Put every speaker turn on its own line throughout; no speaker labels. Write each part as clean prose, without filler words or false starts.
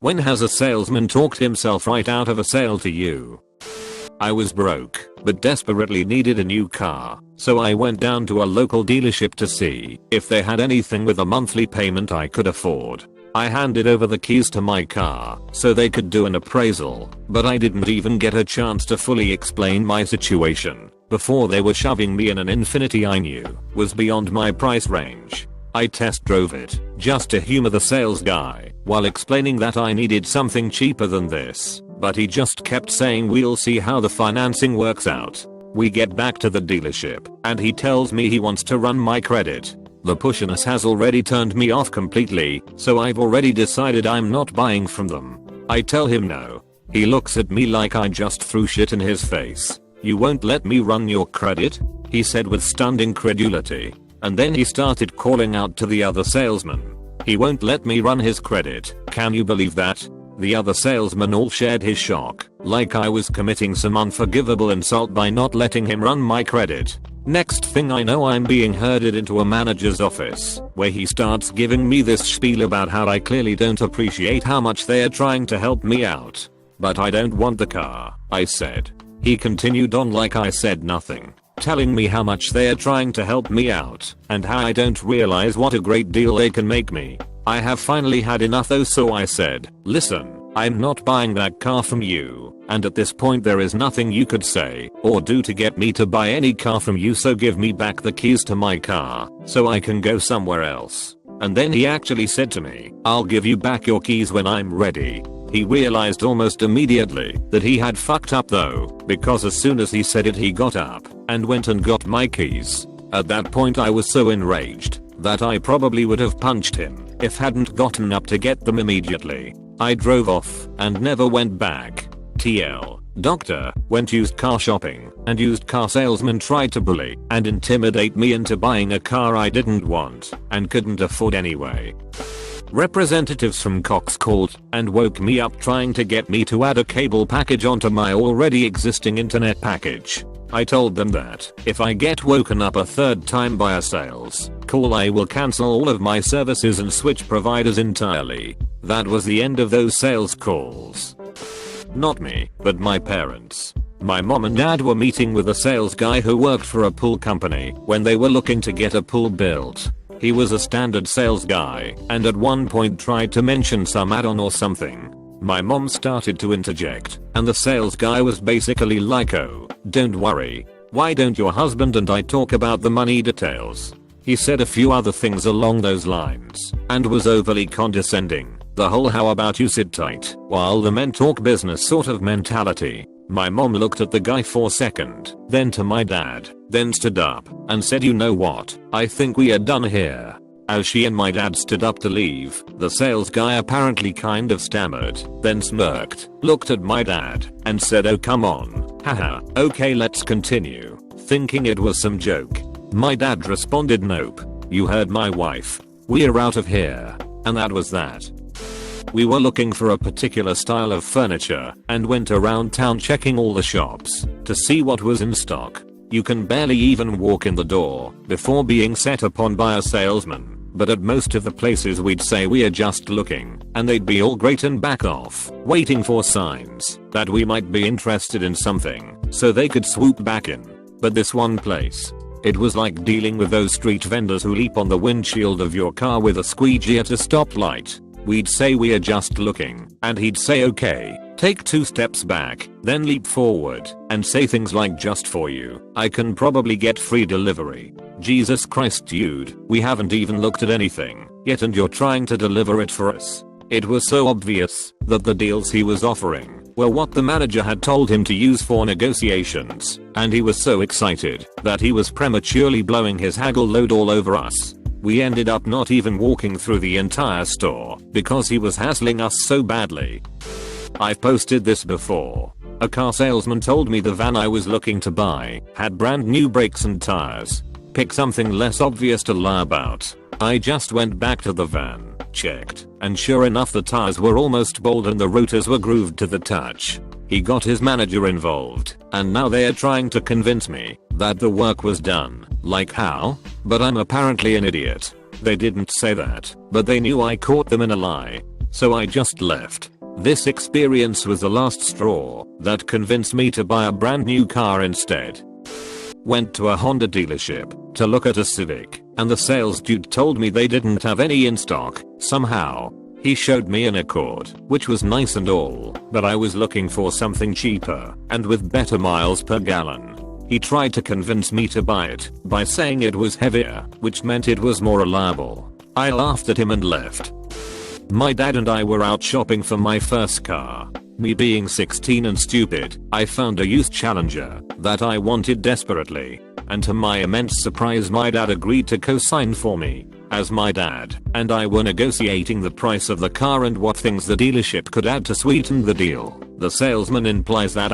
When has a salesman talked himself right out of a sale to you? I was broke, but desperately needed a new car, so I went down to a local dealership to see if they had anything with a monthly payment I could afford. I handed over the keys to my car so they could do an appraisal, but I didn't even get a chance to fully explain my situation before they were shoving me in an Infiniti I knew was beyond my price range. I test drove it just to humor the sales guy while explaining that I needed something cheaper than this, but he just kept saying we'll see how the financing works out. We get back to the dealership and he tells me he wants to run my credit. The pushiness has already turned me off completely, so I've already decided I'm not buying from them. I tell him no. He looks at me like I just threw shit in his face. "You won't let me run your credit?" he said with stunned incredulity. And then he started calling out to the other salesman. "He won't let me run his credit, can you believe that?" The other salesmen all shared his shock, like I was committing some unforgivable insult by not letting him run my credit. Next thing I know, I'm being herded into a manager's office, where he starts giving me this spiel about how I clearly don't appreciate how much they are trying to help me out. "But I don't want the car," I said. He continued on like I said nothing, telling me how much they are trying to help me out and how I don't realize what a great deal they can make me. I have finally had enough though, so I said, "Listen, I'm not buying that car from you, and at this point there is nothing you could say or do to get me to buy any car from you, so give me back the keys to my car so I can go somewhere else." And then he actually said to me, "I'll give you back your keys when I'm ready." He realized almost immediately that he had fucked up though, because as soon as he said it he got up and went and got my keys. At that point I was so enraged that I probably would have punched him if hadn't gotten up to get them immediately. I drove off and never went back. TL. Doctor, went used car shopping and used car salesman tried to bully and intimidate me into buying a car I didn't want and couldn't afford anyway. Representatives from Cox called and woke me up trying to get me to add a cable package onto my already existing internet package. I told them that if I get woken up a third time by a sales call, I will cancel all of my services and switch providers entirely. That was the end of those sales calls. Not me, but my parents. My mom and dad were meeting with a sales guy who worked for a pool company when they were looking to get a pool built. He was a standard sales guy and at one point tried to mention some add-on or something. My mom started to interject and the sales guy was basically like, "Oh, don't worry. Why don't your husband and I talk about the money details?" He said a few other things along those lines and was overly condescending. The whole "how about you sit tight while the men talk business" sort of mentality. My mom looked at the guy for a second, then to my dad, then stood up and said, "You know what? I think we are done here." As she and my dad stood up to leave, the sales guy apparently kind of stammered, then smirked, looked at my dad, and said, "Oh come on, haha, okay let's continue," thinking it was some joke. My dad responded, "Nope, you heard my wife. We're out of here." And that was that. We were looking for a particular style of furniture and went around town checking all the shops to see what was in stock. You can barely even walk in the door before being set upon by a salesman, but at most of the places we'd say we are just looking and they'd be all great and back off, waiting for signs that we might be interested in something so they could swoop back in. But this one place, it was like dealing with those street vendors who leap on the windshield of your car with a squeegee at a stoplight. We'd say we are just looking and he'd say okay, take 2 steps back, then leap forward and say things like, "Just for you, I can probably get free delivery." Jesus Christ dude, we haven't even looked at anything yet and you're trying to deliver it for us. It was so obvious that the deals he was offering were what the manager had told him to use for negotiations, and he was so excited that he was prematurely blowing his haggle load all over us. We ended up not even walking through the entire store because he was hassling us so badly. I've posted this before. A car salesman told me the van I was looking to buy had brand new brakes and tires. Pick something less obvious to lie about. I just went back to the van, checked, and sure enough the tires were almost bald and the rotors were grooved to the touch. He got his manager involved, and now they are trying to convince me that the work was done. Like how? But I'm apparently an idiot. They didn't say that, but they knew I caught them in a lie. So I just left. This experience was the last straw that convinced me to buy a brand new car instead. Went to a Honda dealership to look at a Civic, and the sales dude told me they didn't have any in stock. Somehow, he showed me an Accord, which was nice and all, but I was looking for something cheaper and with better miles per gallon. He tried to convince me to buy it by saying it was heavier, which meant it was more reliable. I laughed at him and left. My dad and I were out shopping for my first car. Me being 16 and stupid, I found a youth Challenger that I wanted desperately, and to my immense surprise my dad agreed to co-sign for me. As my dad and I were negotiating the price of the car and what things the dealership could add to sweeten the deal, the salesman implies that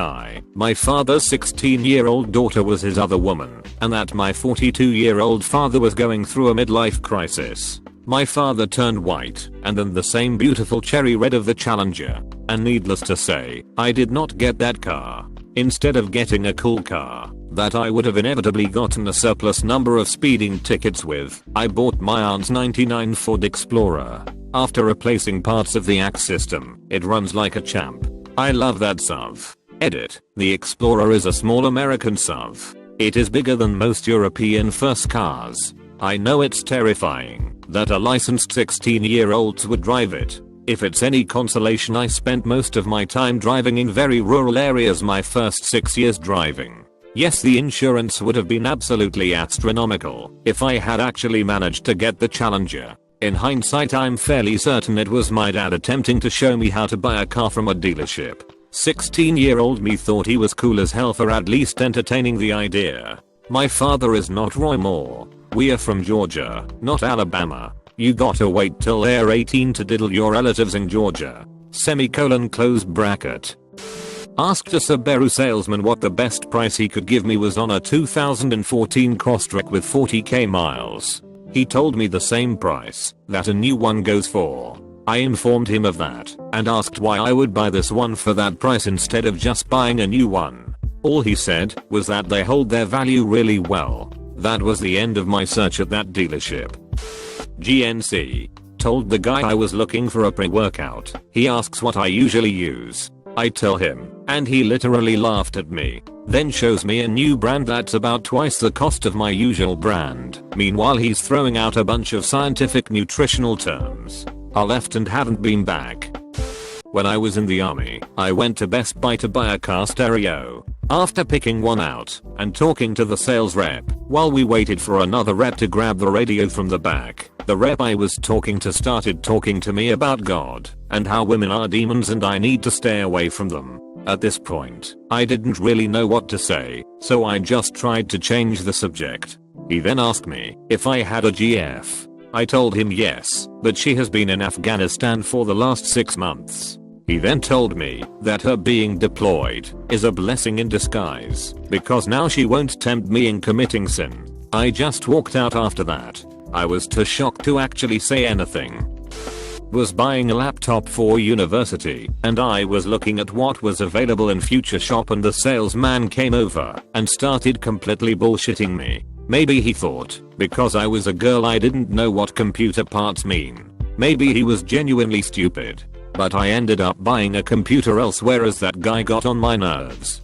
my father's 16-year-old daughter was his other woman, and that my 42-year-old father was going through a midlife crisis. My father turned white, and then the same beautiful cherry red of the Challenger, and needless to say, I did not get that car. Instead of getting a cool car that I would have inevitably gotten a surplus number of speeding tickets with, I bought my aunt's '99 Ford Explorer. After replacing parts of the AX system, it runs like a champ. I love that SUV. Edit. The Explorer is a small American SUV. It is bigger than most European first cars. I know it's terrifying that a licensed 16-year-olds would drive it. If it's any consolation, I spent most of my time driving in very rural areas my first 6 years driving. Yes, the insurance would have been absolutely astronomical if I had actually managed to get the Challenger. In hindsight, I'm fairly certain it was my dad attempting to show me how to buy a car from a dealership. 16-year-old me thought he was cool as hell for at least entertaining the idea. My father is not Roy Moore. We are from Georgia, not Alabama. You gotta wait till they're 18 to diddle your relatives in Georgia. Semicolon close bracket. Asked a Subaru salesman what the best price he could give me was on a 2014 Crosstrek with 40k miles. He told me the same price that a new one goes for. I informed him of that and asked why I would buy this one for that price instead of just buying a new one. All he said was that they hold their value really well. That was the end of my search at that dealership. GNC. Told the guy I was looking for a pre-workout. He asks what I usually use. I tell him, and he literally laughed at me. Then shows me a new brand that's about twice the cost of my usual brand. Meanwhile, he's throwing out a bunch of scientific nutritional terms. I left and haven't been back. When I was in the army, I went to Best Buy to buy a car stereo. After picking one out and talking to the sales rep, while we waited for another rep to grab the radio from the back, the rep I was talking to started talking to me about God and how women are demons and I need to stay away from them. At this point, I didn't really know what to say, so I just tried to change the subject. He then asked me if I had a GF. I told him yes, but she has been in Afghanistan for the last 6 months. He then told me that her being deployed is a blessing in disguise because now she won't tempt me in committing sin. I just walked out after that. I was too shocked to actually say anything. Was buying a laptop for university and I was looking at what was available in Future Shop and the salesman came over and started completely bullshitting me. Maybe he thought because I was a girl I didn't know what computer parts mean. Maybe he was genuinely stupid. But I ended up buying a computer elsewhere as that guy got on my nerves.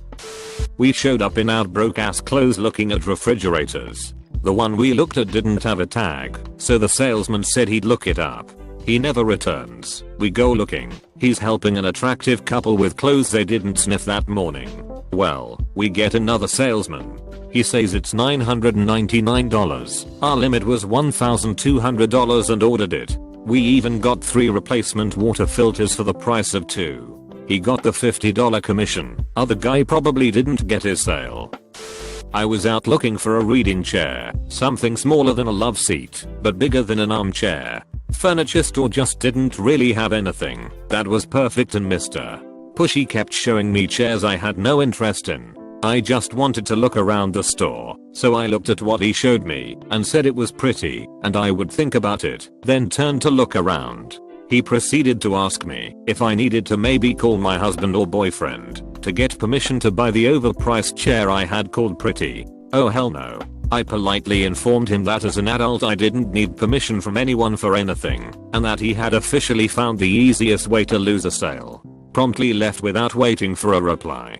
We showed up in our broke ass clothes looking at refrigerators. The one we looked at didn't have a tag, so the salesman said he'd look it up. He never returns. We go looking. He's helping an attractive couple with clothes they didn't sniff that morning. Well, we get another salesman. He says it's $999. Our limit was $1,200 and ordered it. We even got 3 replacement water filters for the price of 2. He got the $50 commission. Other guy probably didn't get his sale. I was out looking for a reading chair, something smaller than a love seat, but bigger than an armchair. Furniture store just didn't really have anything that was perfect and Mr. Pushy kept showing me chairs I had no interest in. I just wanted to look around the store, so I looked at what he showed me and said it was pretty and I would think about it, then turned to look around. He proceeded to ask me if I needed to maybe call my husband or boyfriend to get permission to buy the overpriced chair I had called pretty. Oh hell no. I politely informed him that as an adult I didn't need permission from anyone for anything, and that he had officially found the easiest way to lose a sale. promptly left without waiting for a reply.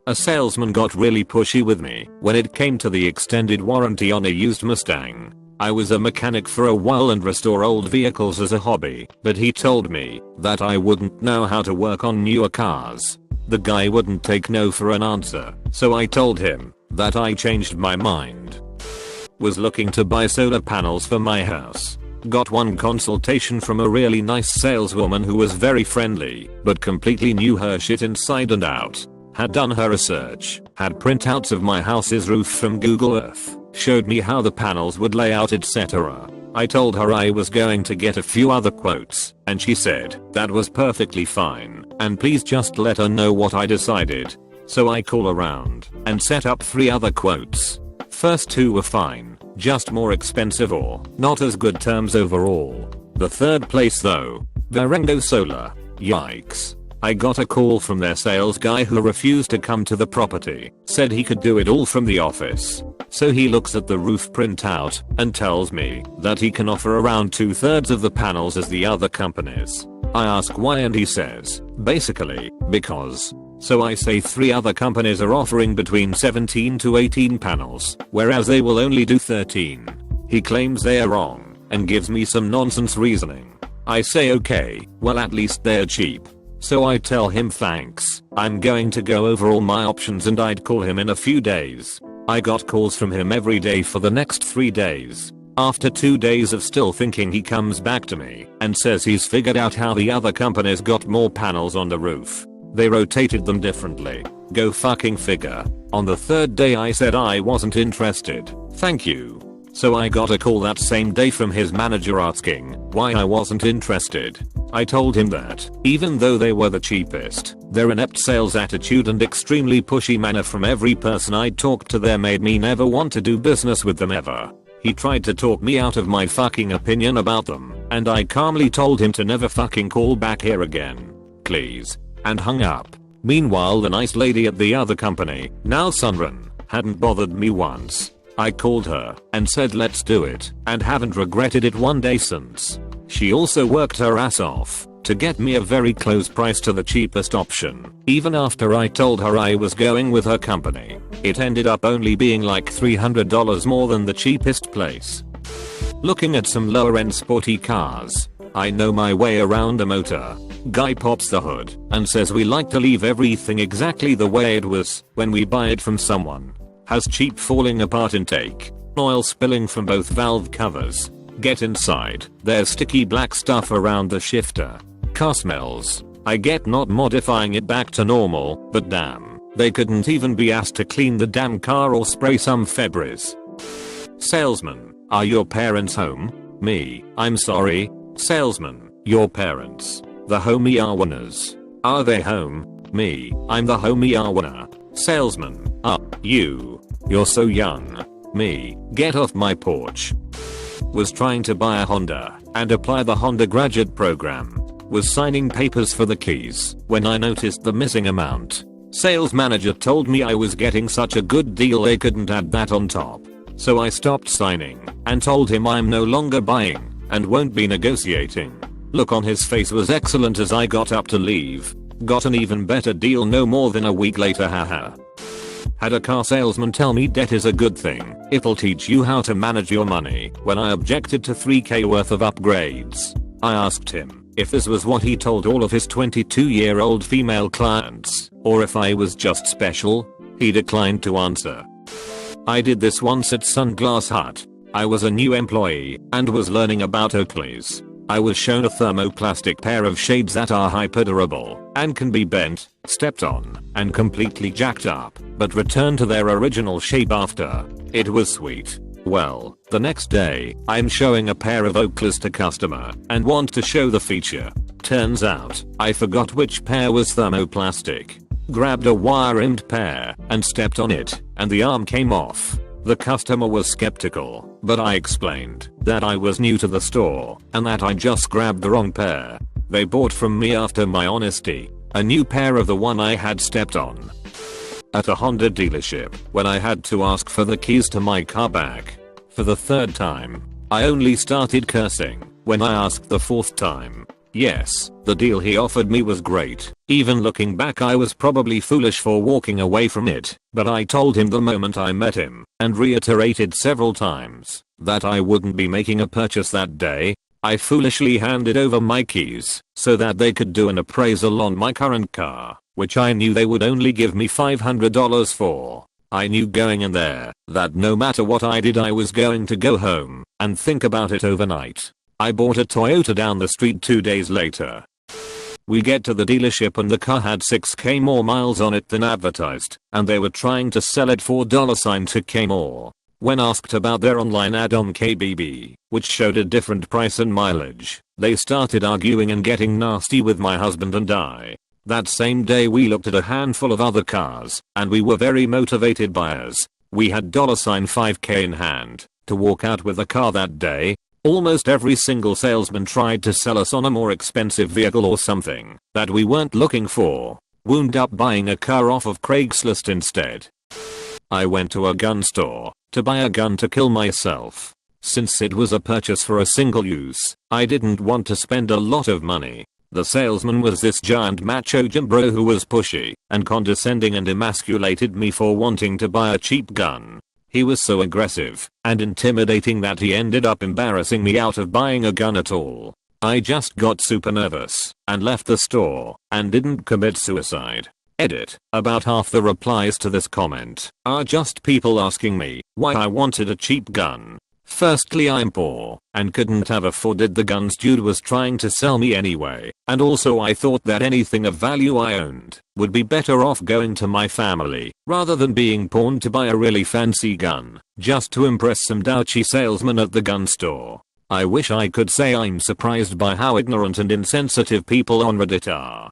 A salesman got really pushy with me when it came to the extended warranty on a used Mustang. I was a mechanic for a while and restore old vehicles as a hobby, but he told me that I wouldn't know how to work on newer cars. The guy wouldn't take no for an answer, so I told him that I changed my mind. Was looking to buy solar panels for my house. Got one consultation from a really nice saleswoman who was very friendly, but completely knew her shit inside and out. Had done her research, had printouts of my house's roof from Google Earth, showed me how the panels would lay out, etc. I told her I was going to get a few other quotes, and she said that was perfectly fine, and please just let her know what I decided. So I call around and set up 3 other quotes. First 2 were fine, just more expensive or not as good terms overall. The third place though, Varengo Solar. Yikes. I got a call from their sales guy who refused to come to the property, said he could do it all from the office. So he looks at the roof printout and tells me that he can offer around 2/3 of the panels as the other companies. I ask why and he says, basically, because. So I say 3 other companies are offering between 17 to 18 panels, whereas they will only do 13. He claims they are wrong and gives me some nonsense reasoning. I say okay, well at least they're cheap. So I tell him thanks, I'm going to go over all my options and I'd call him in a few days. I got calls from him every day for the next 3 days. After 2 days of still thinking, he comes back to me and says he's figured out how the other companies got more panels on the roof. They rotated them differently. Go fucking figure. On the 3rd day I said I wasn't interested. Thank you. So I got a call that same day from his manager asking why I wasn't interested. I told him that, even though they were the cheapest, their inept sales attitude and extremely pushy manner from every person I talked to there made me never want to do business with them ever. He tried to talk me out of my fucking opinion about them, and I calmly told him to never fucking call back here again. Please. And hung up. Meanwhile, the nice lady at the other company, now Sunrun, hadn't bothered me once. I called her and said let's do it, and haven't regretted it one day since. She also worked her ass off to get me a very close price to the cheapest option. Even after I told her I was going with her company, it ended up only being like $300 more than the cheapest place. Looking at some lower end sporty cars, I know my way around a motor. Guy pops the hood and says we like to leave everything exactly the way it was when we buy it from someone. Has cheap falling apart intake, oil spilling from both valve covers. Get inside, there's sticky black stuff around the shifter. Car smells. I get not modifying it back to normal, but damn, they couldn't even be asked to clean the damn car or spray some Febreze. Salesman, are your parents home? Me, I'm sorry. Salesman, your parents. The homie are winners. Are they home? Me, I'm the homie are winner. Salesman, you're so young. Me, get off my porch. Was trying to buy a Honda and apply the Honda graduate program. Was signing papers for the keys when I noticed the missing amount. Sales manager told me I was getting such a good deal they couldn't add that on top. So I stopped signing and told him I'm no longer buying and won't be negotiating. Look on his face was excellent as I got up to leave. Got an even better deal no more than a week later, haha. Had a car salesman tell me debt is a good thing, it'll teach you how to manage your money. When I objected to $3K worth of upgrades, I asked him if this was what he told all of his 22-year-old female clients, or if I was just special. He declined to answer. I did this once at Sunglass Hut. I was a new employee and was learning about Oakleys. I was shown a thermoplastic pair of shades that are hyper-durable and can be bent, stepped on, and completely jacked up, but return to their original shape after. It was sweet. Well, the next day, I'm showing a pair of Oakleys to customer and want to show the feature. Turns out, I forgot which pair was thermoplastic. Grabbed a wire-rimmed pair and stepped on it, and the arm came off. The customer was skeptical, but I explained that I was new to the store and that I just grabbed the wrong pair. They bought from me after my honesty, a new pair of the one I had stepped on. At a Honda dealership, when I had to ask for the keys to my car back for the 3rd time, I only started cursing. When I asked the 4th time, Yes, the deal he offered me was great. Even looking back, I was probably foolish for walking away from it, but I told him the moment I met him, and reiterated several times, that I wouldn't be making a purchase that day. I foolishly handed over my keys so that they could do an appraisal on my current car, which I knew they would only give me $500 for. I knew going in there that no matter what I did, I was going to go home and think about it overnight. I bought a Toyota down the street 2 days later. We get to the dealership and the car had 6k more miles on it than advertised, and they were trying to sell it for $2k more. When asked about their online ad on KBB, which showed a different price and mileage, they started arguing and getting nasty with my husband and I. That same day we looked at a handful of other cars, and we were very motivated buyers. We had $5k in hand to walk out with a car that day. Almost every single salesman tried to sell us on a more expensive vehicle or something that we weren't looking for. Wound up buying a car off of Craigslist instead. I went to a gun store to buy a gun to kill myself. Since it was a purchase for a single use, I didn't want to spend a lot of money. The salesman was this giant macho gym bro who was pushy and condescending and emasculated me for wanting to buy a cheap gun. He was so aggressive and intimidating that he ended up embarrassing me out of buying a gun at all. I just got super nervous and left the store and didn't commit suicide. Edit. About half the replies to this comment are just people asking me why I wanted a cheap gun. Firstly, I'm poor and couldn't have afforded the guns dude was trying to sell me anyway, and also I thought that anything of value I owned would be better off going to my family rather than being pawned to buy a really fancy gun just to impress some douchey salesman at the gun store. I wish I could say I'm surprised by how ignorant and insensitive people on Reddit are.